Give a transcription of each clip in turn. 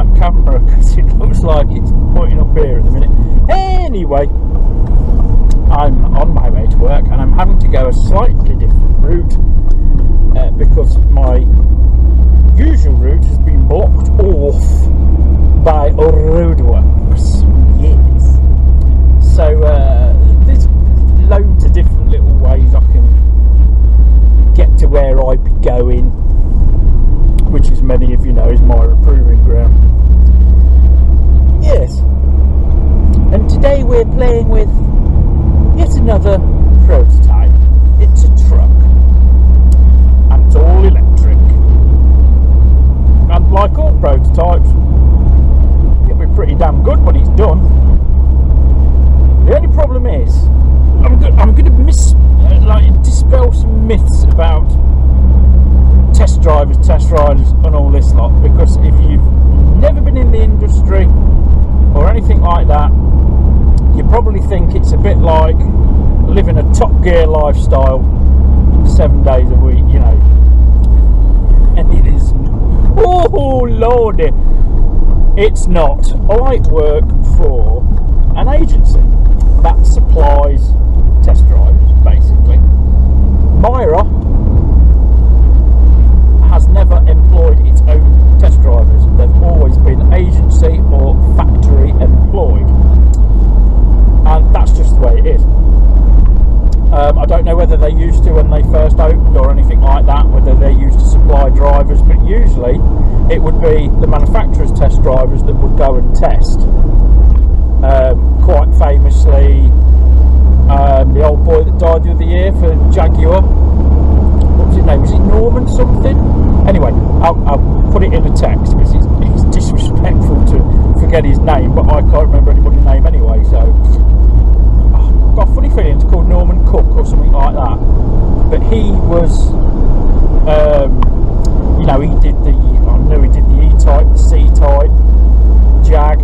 that camera because it looks like it's pointing up here at the minute. Anyway, I'm on my way to work and I'm having to go a slightly different route because my usual route has been blocked off by roadworks. Yes. So there's loads of different little ways I can get to where I be going, which, as many of you know, is my proving ground. Yes. And today we're playing with yet another prototype. It's a truck. And it's all electric. And like all prototypes, it'll be pretty damn good when it's done. The only problem is, I'm going to dispel some myths about test drivers, test riders and all this lot, because if you've never been in the industry or anything like that, you probably think it's a bit like living a Top Gear lifestyle 7 days a week, you know. And it isn't. Oh lordy, it's not. I work for an agency that supplies test drivers, basically. Myra has never employed its own test drivers. They've always been agency or factory employed, and that's just the way it is. I don't know whether they used to when they first opened or anything like that, whether they used to supply drivers, but usually it would be the manufacturer's test drivers that would go and test. Quite famously, the old boy that died the other year for Jaguar, what was his name? Was it Norman something? Anyway, I'll put it in the text because it's disrespectful to forget his name, but I can't remember anybody's name anyway, so I've got a funny feeling it's called Norman Cook or something like that. But he was, you know, I knew he did the E-Type, the C-Type, Jag,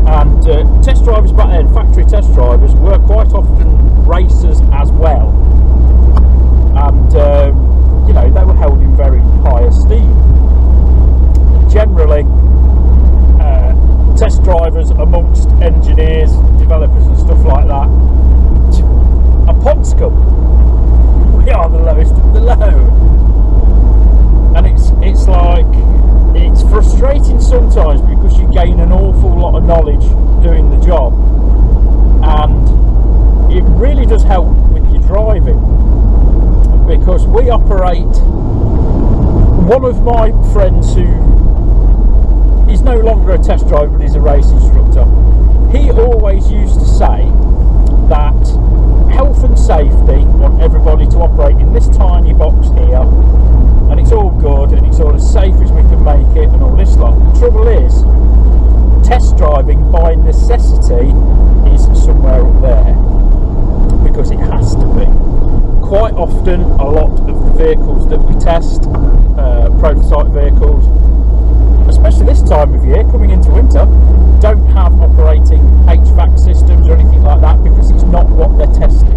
and test drivers back then, factory test drivers, were quite often racers as well, and you know, they were held in very high esteem. Generally, test drivers amongst engineers, developers and stuff like that, a pond scum. We are the lowest of the low, and it's like, it's frustrating sometimes because you gain an awful lot of knowledge doing the job, and it really does help with your driving, because we operate, one of my friends who is no longer a test driver but is a race instructor, he always used to say that health and safety want everybody to operate in this tiny box here, and it's all good and it's all as safe as we can make it and all this lot. The trouble is, test driving by necessity is somewhere up there, because it has to be. Quite often, a lot of the vehicles that we test, prototype vehicles, especially this time of year, coming into winter, don't have operating HVAC systems or anything like that, because it's not what they're testing.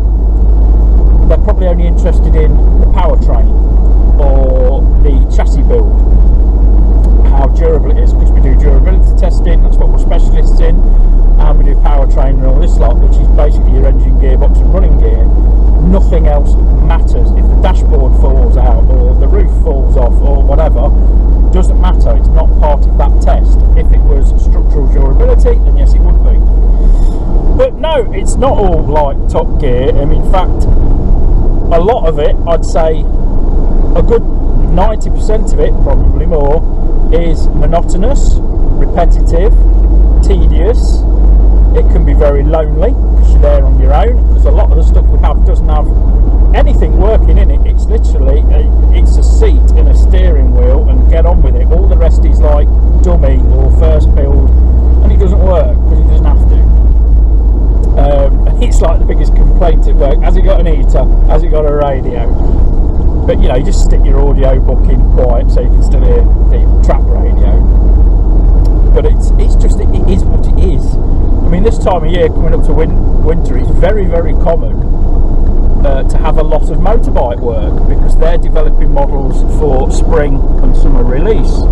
They're probably only interested in the powertrain or the chassis build, how durable it is, because we do durability testing, that's what we're specialists in, and we do powertrain and all this lot, which is basically your engine, gearbox and running gear. Nothing else matters. If the dashboard falls out or the roof falls off or whatever, doesn't matter, it's not part of that test. If it was structural durability, then yes, it would be. But no, it's not all like Top Gear. In fact, a lot of it, I'd say a good 90% of it, probably more, is monotonous, repetitive, tedious. It can be very lonely because you're there on your own, because a lot of the stuff we have doesn't have anything working in it. It's literally it's a seat and a steering wheel and get on with it. All the rest is like dummy or first build, and it doesn't work because it doesn't have to. It's like the biggest complaint at work: has it got an heater? Has it got a radio? But you know, you just stick your audio book in quiet so you can still hear the track radio. But it's just, it is what it is. I mean, this time of year, coming up to winter, it's very, very common to have a lot of motorbike work, because they're developing models for spring and summer release.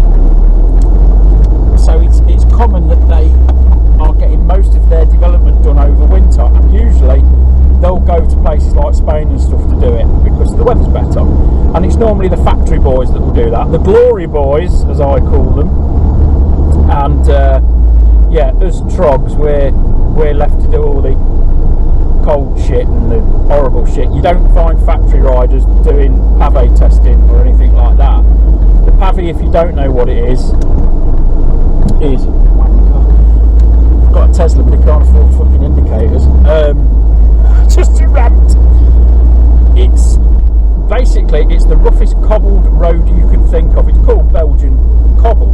common that they are getting most of their development done over winter, and usually they'll go to places like Spain and stuff to do it because the weather's better. And it's normally the factory boys that will do that, the glory boys as I call them. And yeah, us trogs, we're left to do all the cold shit and the horrible shit. You don't find factory riders doing pave testing or anything like that. The pave, if you don't know what it is got a Tesla but it can't afford fucking indicators. Just a rant. It's basically, it's the roughest cobbled road you can think of. It's called Belgian cobble,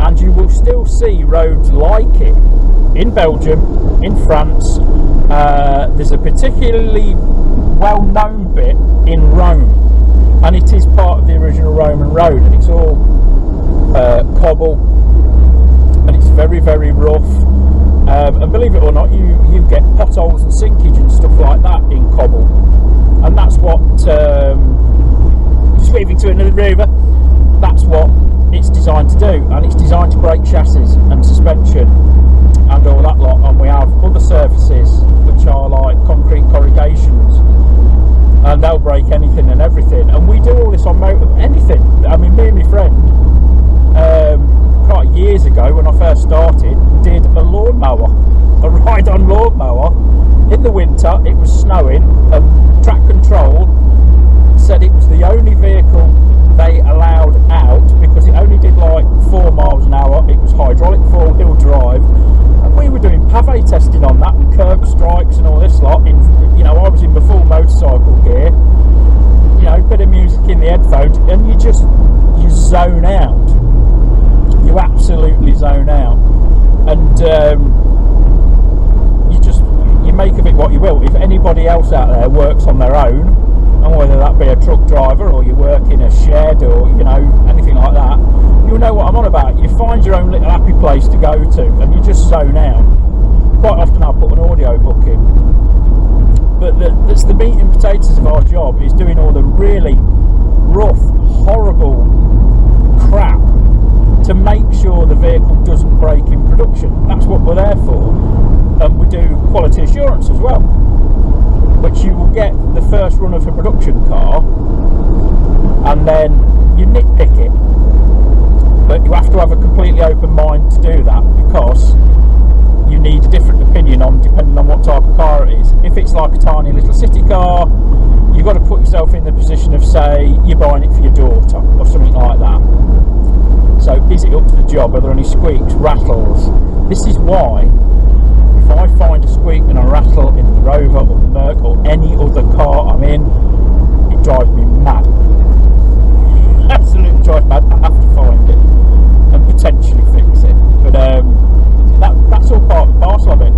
and you will still see roads like it in Belgium, in France. There's a particularly well-known bit in Rome, and it is part of the original Roman road, and it's all cobble, and it's very, very rough. And believe it or not, you get potholes and sinkage and stuff like that in cobble, and that's what just waving to another rover, that's what it's designed to do. And it's designed to break chassis and suspension and all that lot. And we have other surfaces which are like concrete corrugations, and they'll break anything and everything. And we do all this on motor, anything. I mean, me and my friend, quite years ago when I first started, did a lawnmower, a ride-on lawnmower in the winter. It was snowing, and Track Control said it was the only vehicle they allowed out because it only did like 4 miles an hour. It was hydraulic 4-wheel drive, and we were doing pave testing on that with curb strikes and all this lot. You know, I was in my full motorcycle gear, you know, bit of music in the headphones, and you zone out. You absolutely zone out, and you make of it what you will. If anybody else out there works on their own, and whether that be a truck driver or you work in a shed or, you know, anything like that, you'll know what I'm on about. You find your own little happy place to go to, and you just zone out. Quite often I'll put an audio book in, but that's the meat and potatoes of our job, is doing all the really rough, horrible crap to make sure the vehicle doesn't break in production. That's what we're there for. And we do quality assurance as well, which you will get the first run of a production car, and then you nitpick it. But you have to have a completely open mind to do that, because you need a different opinion on, depending on what type of car it is. If it's like a tiny little city car, you've got to put yourself in the position of, say, you're buying it for your daughter or something like that. So is it up to the job? Are there any squeaks, rattles? This is why, if I find a squeak and a rattle in the Rover or the Merc or any other car I'm in, it drives me mad. Absolutely drives me mad. I have to find it and potentially fix it. But that's all part and parcel of it.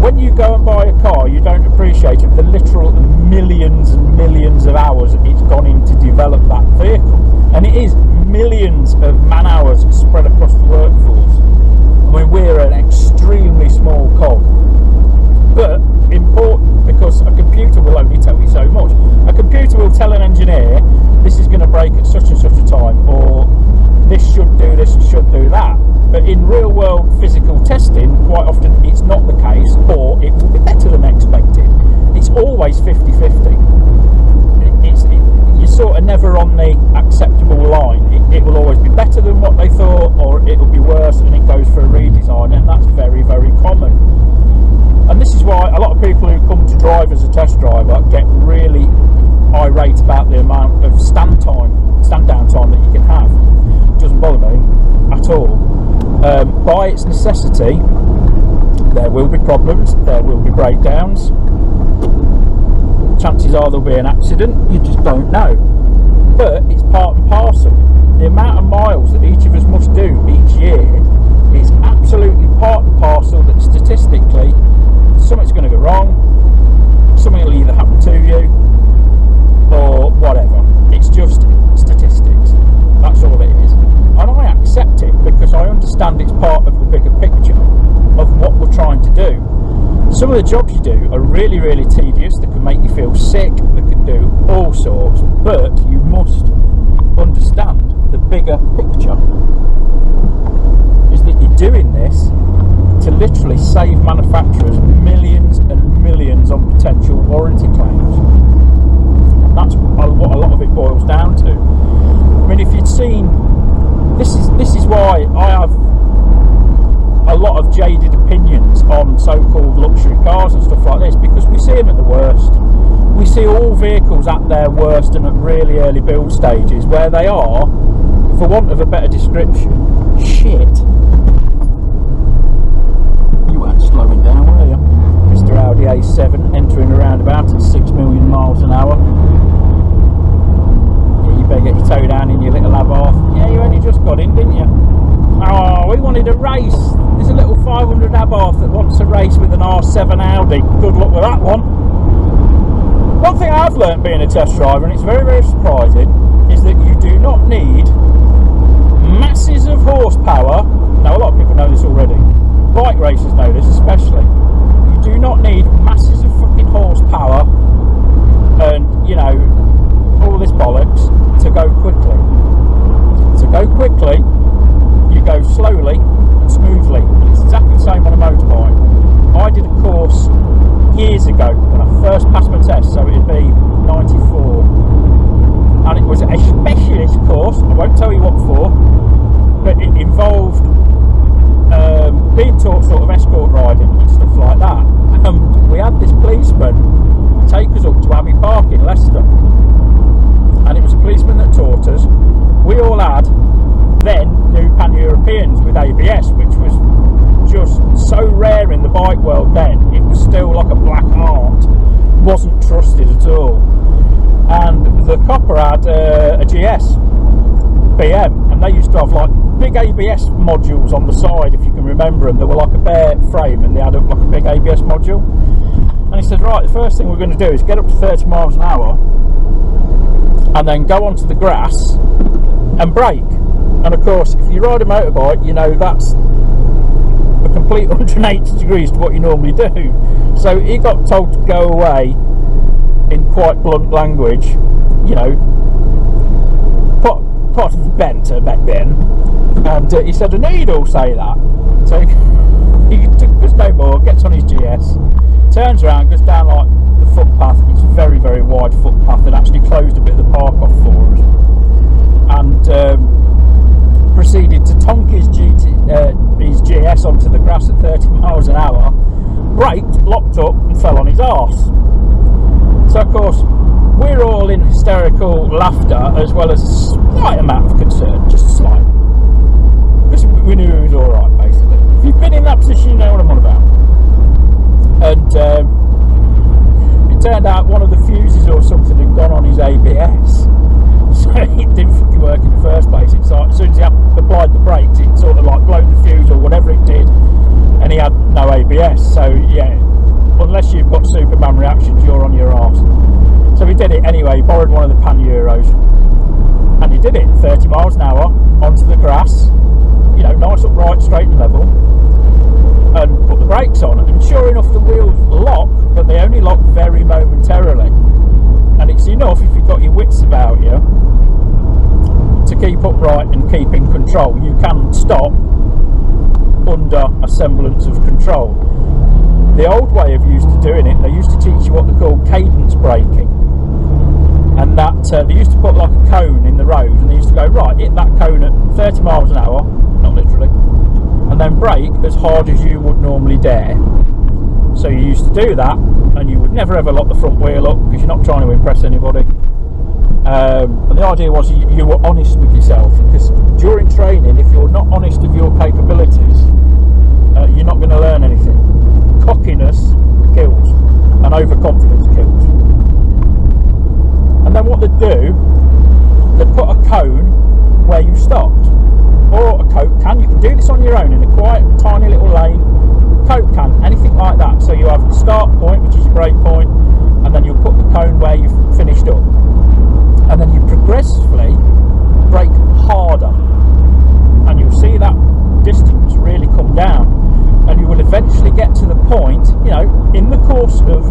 When you go and buy a car, you don't appreciate it, the literal millions and millions of hours it's gone in to develop that vehicle. And it is millions of man hours spread across the workforce. I mean, we're an extremely small cog, but important, because a computer will only tell you so much. A computer will tell an engineer, this is going to break at such and such a time, or this should do this and should do that. But in real world physical testing, quite often it's not the case, or it will be better than expected. It's always 50-50. You're sort of never on the acceptable line. It will always be better than what they thought, or it will be worse, and it goes for a redesign, and that's very, very common. And this is why a lot of people who come to drive as a test driver get really irate about the amount of stand down time that you can have. It doesn't bother me at all. By its necessity, there will be problems, there will be breakdowns. Chances are there'll be an accident, you just don't know. But it's part and parcel. The amount of miles that each of us must do each year is absolutely part and parcel, that statistically something's going to go wrong, something will either happen to you or whatever. It's just statistics. That's all it is. And I accept it because I understand it's part of the bigger picture of what we're trying to do. Some of the jobs you do are really, really tedious. They can make you feel sick. They can do all sorts. But you must understand the bigger picture. Is that you literally save manufacturers millions and millions on potential warranty claims. And that's what a lot of it boils down to. I mean, if you'd seen, this is why I have a lot of jaded opinions on so-called luxury cars and stuff like this, because we see them at the worst. We see all vehicles at their worst and at really early build stages, where they are, for want of a better description, shit. You weren't slowing down, were you? Mr. Audi A7 entering a roundabout at 6 million miles an hour. Yeah, you better get your toe down in your little Abarth. Yeah, you only just got in, didn't you? Oh, we wanted a race. There's a little 500 Abarth that wants a race with an R7 Audi. Good luck with that one. One thing I've learnt being a test driver, and it's very, very surprising, is that you do not need masses of horsepower. Now, a lot of people know this already. Bike racers know this especially. You do not need masses of fucking horsepower and, you know, all this bollocks to go quickly. To go quickly, you go slowly and smoothly. It's exactly the same on a motorbike. I did a course years ago when I first passed my test, so it'd be 94, and it was a specialist course. I won't tell you what for, but it involved being taught sort of escort riding and stuff like that. We had this policeman take us up to Abbey Park in Leicester, and it was a policeman that taught us. We all had then new Pan-Europeans with ABS, which was just so rare in the bike world then. It was still like a black art, wasn't trusted at all. And the copper had a GS BM, and they used to have like big ABS modules on the side, if you can remember them. They were like a bare frame and they had like a big ABS module. And he said, right, the first thing we're going to do is get up to 30 miles an hour and then go onto the grass and brake. And of course, if you ride a motorbike, you know that's a complete 180 degrees to what you normally do. So he got told to go away in quite blunt language, you know, part of the banter back then. And he said, I know you'd all say that. So he goes no more, gets on his GS, turns around, goes down like the footpath. It's a very, very wide footpath that actually closed a bit of the park off for us. And proceeded to tonk his GS onto the grass at 30 miles an hour, braked, locked up and fell on his arse. So of course we're all in hysterical laughter, as well as a slight amount of concern, just slight, because we knew he was alright basically. If you've been in that position, you know what I'm on about. And it turned out one of the fuses or something had gone on his ABS. So it didn't fucking work in the first place. It's like, as soon as he applied the brakes, it sort of like blown the fuse or whatever it did, and he had no ABS. So yeah, unless you've got Superman reactions, you're on your arse. So he did it anyway. He borrowed one of the Pan Euros, and he did it 30 miles an hour onto the grass, you know, nice upright, straight and level, and put the brakes on. And sure enough, the wheels lock, but they only lock very momentarily. And it's enough, if you've got your wits about you, to keep upright and keep in control. You can stop under a semblance of control. The old way of used to doing it, they used to teach you what they call cadence braking, and that they used to put like a cone in the road, and they used to go, right, hit that cone at 30 miles an hour, not literally, and then brake as hard as you would normally dare. So you used to do that, and you would never ever lock the front wheel up, because you're not trying to impress anybody. And the idea was you were honest with yourself, because during training, if you're not honest with your capabilities, you're not going to learn anything. Cockiness kills, and overconfidence kills. And then what they'd do, they'd put a cone where you stopped, or a Coke can. You can do this on your own in a quiet, tiny little lane. Coke can, anything like that. So you have the start point, which is your brake point, and then you'll put the cone where you've finished up, and then you progressively brake harder, and you'll see that distance really come down, and you will eventually get to the point, you know, in the course of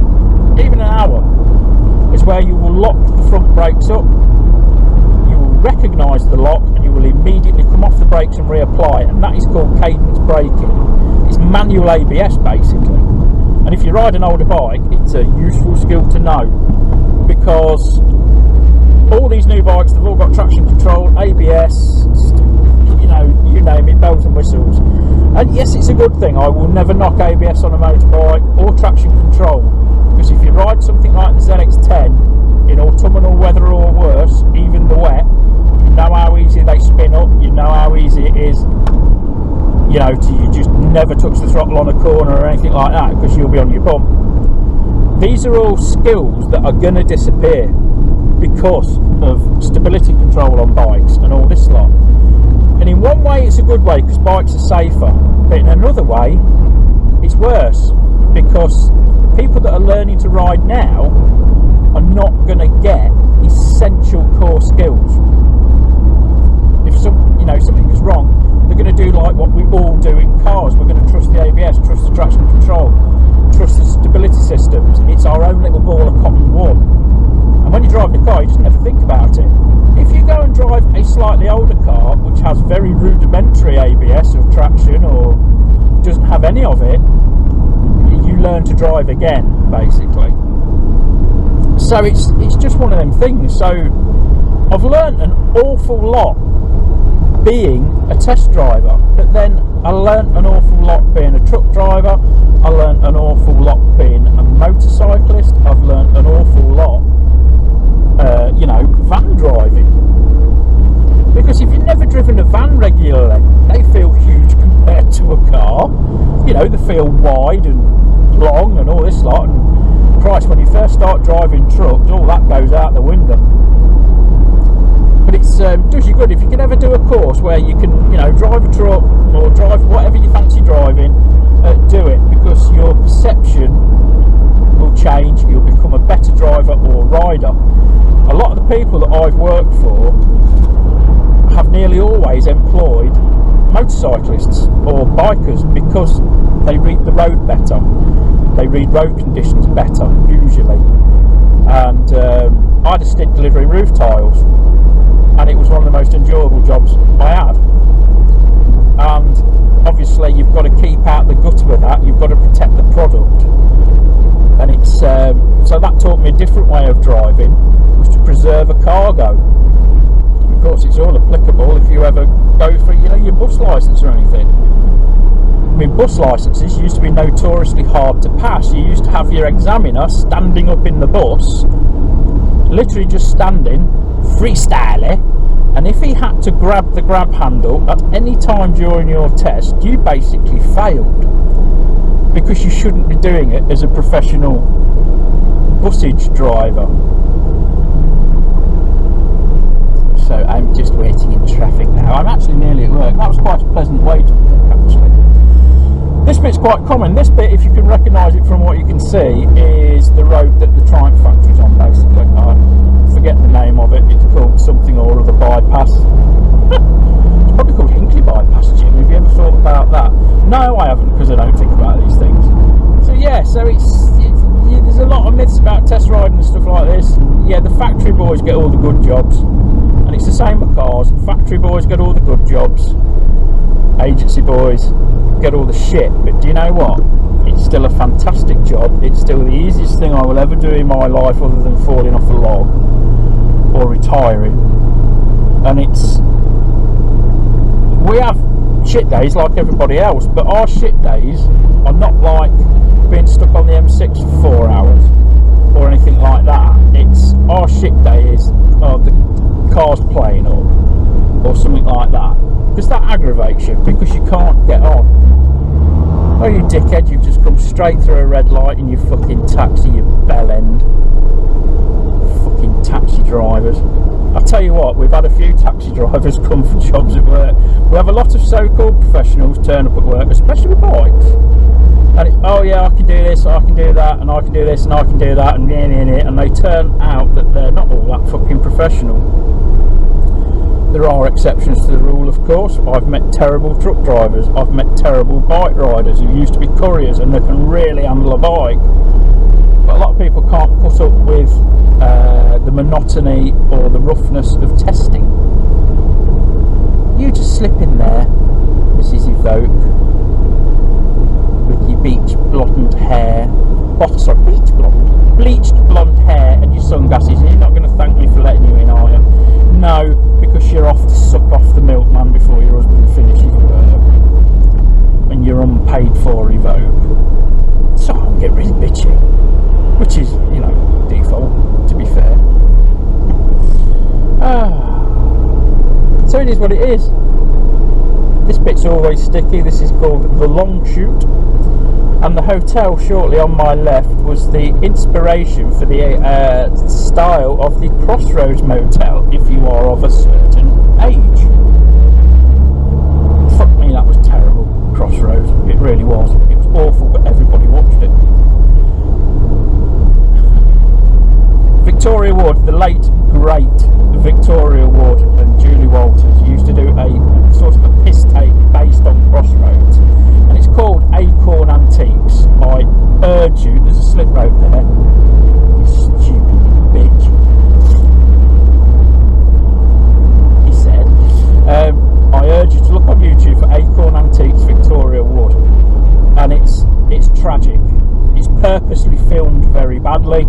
even an hour, is where you will lock the front brakes up, you will recognise the lock, and you will immediately come off the brakes and reapply, and that is called cadence braking. It's manual ABS basically. And if you ride an older bike, it's a useful skill to know, because all these new bikes, they've all got traction control, ABS, you know, you name it, bells and whistles. And yes, it's a good thing. I will never knock ABS on a motorbike or traction control, because if you ride something like the ZX10 in autumnal weather or worse, even the wet, you know how easy they spin up, you know how easy it is, you know, you just never touch the throttle on a corner or anything like that, because you'll be on your bum. These are all skills that are going to disappear because of stability control on bikes and all this lot. And in one way it's a good way, because bikes are safer, but in another way it's worse, because people that are learning to ride now are not going to get essential core skills. If something is wrong, they're going to do like what we all do in cars. We're going to trust the ABS, trust the traction control, trust the stability systems. It's our own little ball of cotton wool. And when you're driving a car, you just never think about it. If you go and drive a slightly older car, which has very rudimentary ABS or traction, or doesn't have any of it, you learn to drive again, basically. So it's just one of them things. So I've learned an awful lot being a test driver, but then I learned an awful lot being a truck driver. I learned an awful lot being a motorcyclist. I've learned an awful lot van driving, because if you've never driven a van regularly, they feel huge compared to a car. You know, they feel wide and long and all this lot, and Christ, when you first start driving trucks, all that goes out the window. But it does you good if you can ever do a course where you can, drive a truck or drive whatever you fancy driving. Do it, because your perception will change. You'll become a better driver or rider. A lot of the people that I've worked for have nearly always employed motorcyclists or bikers, because they read the road better, they read road conditions better usually. And I had a stint delivering roof tiles, and it was one of the most enjoyable jobs I had. And obviously you've got to keep out the gutter with that, you've got to protect the product, and it's so that taught me a different way of driving, was to preserve a cargo. Of course, it's all applicable if you ever go for your bus licence or anything. I mean, bus licences used to be notoriously hard to pass. You used to have your examiner standing up in the bus, literally just standing, freestyling, and if he had to grab the grab handle at any time during your test, you basically failed, because you shouldn't be doing it as a professional busage driver. So I'm just waiting in traffic now. I'm actually nearly at work. That was quite a pleasant way to work, actually. This bit's quite common. This bit, if you can recognise it from what you can see, is the road that the Triumph factory's on, basically. I forget the name of it. It's called something or other bypass. It's probably called Hinkley bypass, Jim. Have you ever thought about that? No, I haven't, because I don't think about these things. So yeah, there's a lot of myths about test riding and stuff like this. Yeah, the factory boys get all the good jobs, and it's the same with cars. Factory boys get all the good jobs, agency boys get all the shit. But do you know what? It's still a fantastic job. It's still the easiest thing I will ever do in my life, other than falling off a log or retiring. And we have shit days like everybody else, but our shit days are not like being stuck on the M6 for 4 hours or anything like that. It's our shit day is the car's playing up or something like that, because that aggravates you, because you can't get on. Oh, you dickhead, you've just come straight through a red light in your fucking taxi, you bell end. Fucking taxi drivers. I'll tell you what, we've had a few taxi drivers come for jobs at work. We have a lot of so-called professionals turn up at work, especially with bikes. And it's, oh yeah, I can do this, I can do that, and I can do this, and I can do that, and they turn out that they're not all that fucking professional. There are exceptions to the rule, of course. I've met terrible truck drivers, I've met terrible bike riders who used to be couriers and they can really handle a bike. But a lot of people can't put up with the monotony or the roughness of testing. You just slip in there, Mrs. Evoke. bleached blonde hair, bleached blonde hair and your sunglasses, and you're not going to thank me for letting you in, are you? No, because you're off to suck off the milkman before your husband finishes work, and you're unpaid for revoke. So I'll get really bitchy, which is, default, to be fair. So it is what it is. This bit's always sticky. This is called the Long Shoot, and the hotel shortly on my left was the inspiration for the style of the Crossroads Motel, if you are of a certain age. Fuck me, that was terrible. Crossroads, it really was. It was awful, but everybody watched it. Victoria Ward, the late great Victoria Ward and Julie Walters used to do a sort of a piss tape based on Crossroads, and it's called Acorn Antiques. I urge you, there's a slip road there, you stupid bitch, he said. I urge you to look on YouTube for Acorn Antiques Victoria Ward, and it's tragic. It's purposely filmed very badly.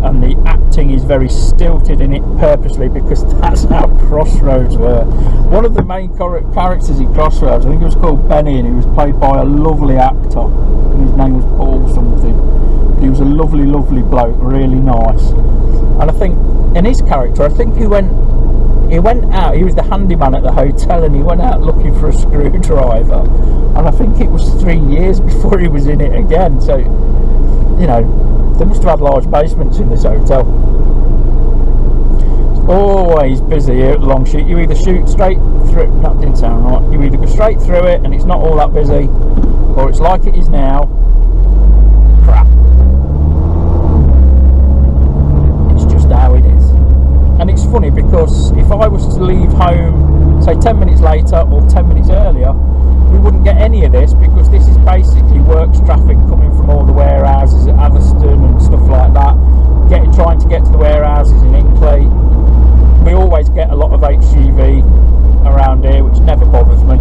And the acting is very stilted in it purposely, because that's how Crossroads were. One of the main characters in Crossroads, I think it was called Benny, and he was played by a lovely actor, and his name was Paul something. He was a lovely, lovely bloke, really nice. And I think in his character, I think he went out, he was the handyman at the hotel, and he went out looking for a screwdriver, and I think it was 3 years before he was in it again. So, they must have had large basements in this hotel. It's always busy here at the Long Shoot. You either shoot straight through, that didn't sound right, you either go straight through it and it's not all that busy, or it's like it is now, crap. It's just how it is. And it's funny, because if I was to leave home, say 10 minutes later or 10 minutes earlier, we wouldn't get any of this, because this is basically works traffic coming from all the warehouses at Atherstone and stuff like that, trying to get to the warehouses in Incley. We always get a lot of HGV around here, which never bothers me.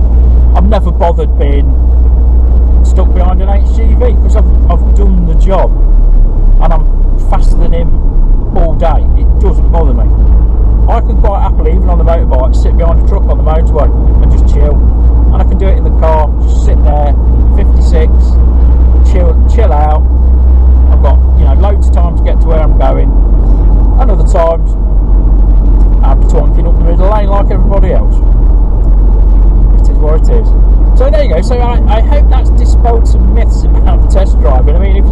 I've never bothered being stuck behind an HGV, because I've done the job and I'm faster than him all day. It doesn't bother me. I can quite happily, even on the motorbike, sit behind a truck on the motorway and just chill. And I can do it in the car, just sit there, 56, chill out. I've got, loads of time to get to where I'm going. And other times, I'll be twonking up the middle lane like everybody else. It is what it is. So there you go. So I hope that's dispelled some myths about test driving. I mean,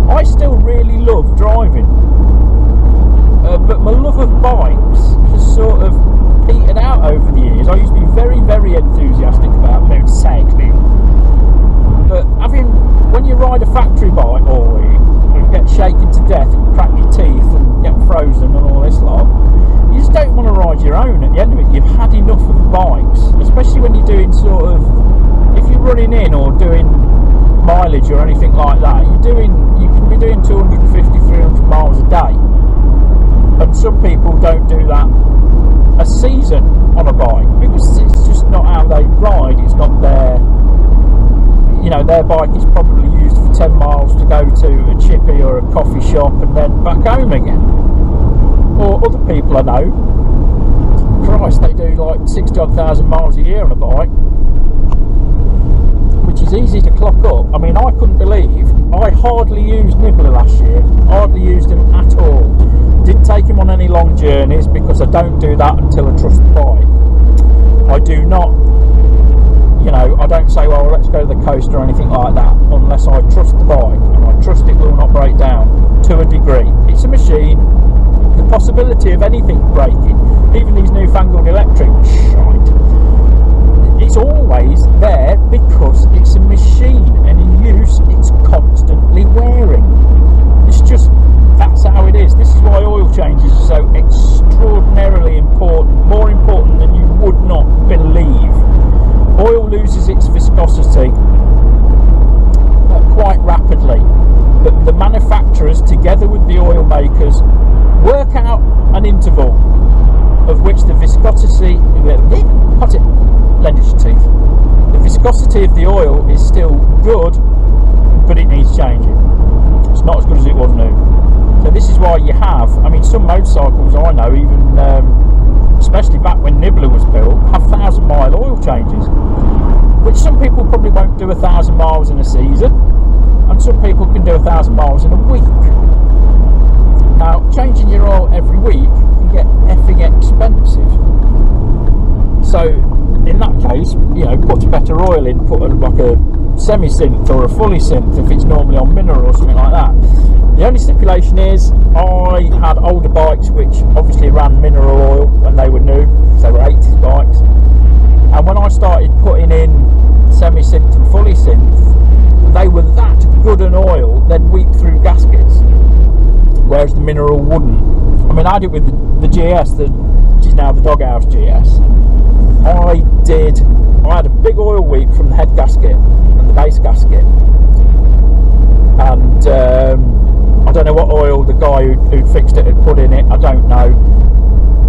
I still really love driving. But my love of bikes has sort of petered out over the years. I used to be very, very enthusiastic about motorcycling, but when you ride a factory bike all week, you get shaken to death and crack your teeth and get frozen and all this lot, you just don't want to ride your own. At the end of it, you've had enough of bikes, especially when you're doing if you're running in or doing mileage or anything like that, you can be doing 250, 300 miles a day. And some people don't do that a season on a bike, because it's just not how they ride. It's not their bike is probably used for 10 miles to go to a chippy or a coffee shop and then back home again. Or other people I know, Christ, they do like 60,000 miles a year on a bike, which is easy to clock up. I mean, I couldn't believe, I hardly used Nibbler last year, hardly used him at all. Didn't take him on any long journeys, because I don't do that until I trust the bike. I do not, I don't say, well, let's go to the coast or anything like that, unless I trust the bike and I trust it will not break down to a degree. It's a machine. The possibility of anything breaking, even these newfangled electric shite, it's always there, because it's a machine, and in use it's constantly wearing. It's just, that's how it is. This is why oil changes are so extraordinarily important, more important than you would not believe. Oil loses its viscosity quite rapidly, but the manufacturers, together with the oil makers, work out an interval of which the viscosity, lend us your teeth, the viscosity of the oil is still good, but it needs changing. It's not as good as it was new. So this is why you have, I mean, some motorcycles I know, even especially back when Nibbler was built, have 1,000-mile oil changes, which some people probably won't do 1,000 miles in a season, and some people can do 1,000 miles in a week. Now, changing your oil every week can get effing expensive. So in that case, you know, put better oil in, put like a semi-synth or a fully synth if it's normally on mineral or something like that. The only stipulation is I had older bikes which obviously ran mineral oil when they were new, because they were 80s bikes, and when I started putting in semi-synth and fully synth, they were that good an oil they'd weep through gaskets, whereas the mineral wouldn't. I mean, I did it with the GS, which is now the Doghouse GS. I had a big oil weep from the head gasket and the base gasket, and I don't know what oil the guy who'd fixed it had put in it. I don't know.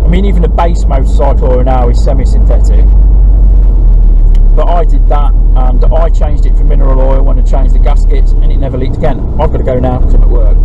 I mean, even a base motorcycle oil now is semi-synthetic, but I did that, and I changed it for mineral oil when I changed the gaskets, and it never leaked again. I've got to go now because I'm at work.